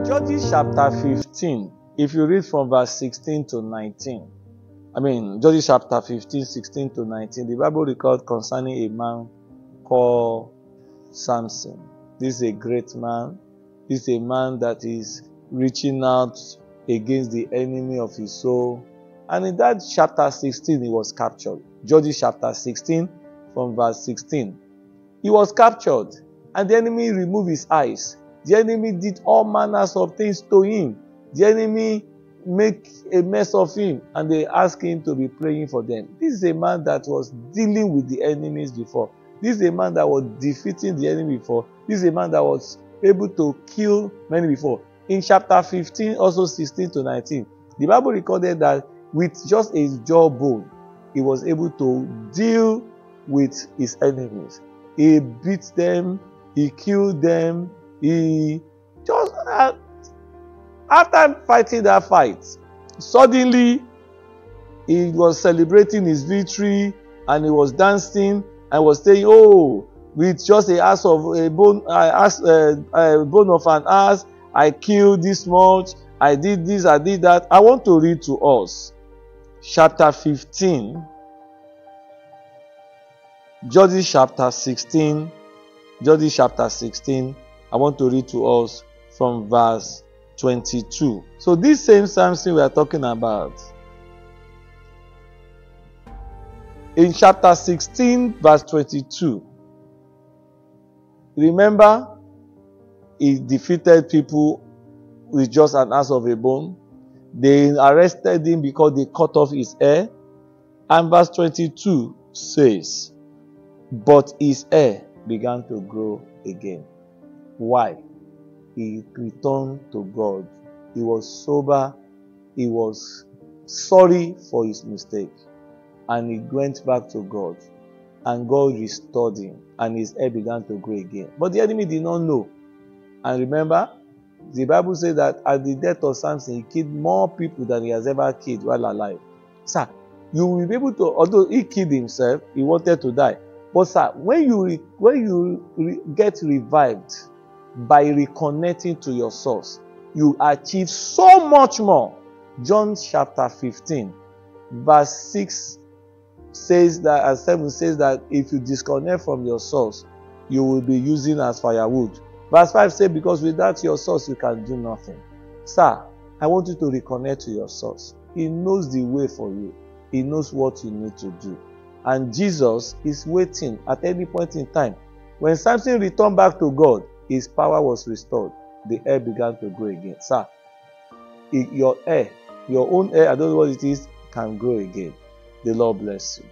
Judges chapter 15, if you read from verse 16 to 19, Judges chapter 15, 16 to 19, the Bible records concerning a man called Samson. This is a great man. This is a man that is reaching out against the enemy of his soul. And in that chapter 16, he was captured. Judges chapter 16, from verse 16. He was captured, and the enemy removed his eyes. The enemy did all manners of things to him. The enemy make a mess of him, and they asked him to be praying for them. This is a man that was dealing with the enemies before. This is a man that was defeating the enemy before. This is a man that was able to kill many before. In chapter 15, also 16 to 19, the Bible recorded that with just a jawbone, he was able to deal with his enemies. He beat them, he killed them, he just after fighting that fight, suddenly he was celebrating his victory, and he was dancing and was saying, "Oh, with just a bone of an ass, I killed this much, I did this, I did that." I want to read to us chapter 15, Judges chapter 16. Judges chapter 16. I want to read to us from verse 22. So this same Samson we are talking about, in chapter 16, verse 22, remember, he defeated people with just an ass of a bone. They arrested him because they cut off his hair. And verse 22 says, "But his hair began to grow again." Why? He returned to God. He was sober. He was sorry for his mistake. And he went back to God. And God restored him. And his hair began to grow again. But the enemy did not know. And remember, the Bible says that at the death of Samson, he killed more people than he has ever killed while alive. Sir, you will be able to, although he killed himself, he wanted to die. But sir, when you get revived by reconnecting to your source, you achieve so much more. John chapter 15, verse 6 says that, and 7 says that if you disconnect from your source, you will be using as firewood. Verse 5 says, because without your source, you can do nothing. Sir, I want you to reconnect to your source. He knows the way for you. He knows what you need to do. And Jesus is waiting at any point in time. When Samson returned back to God, his power was restored. The hair began to grow again. Sir, your hair, your own hair, I don't know what it is, can grow again. The Lord bless you.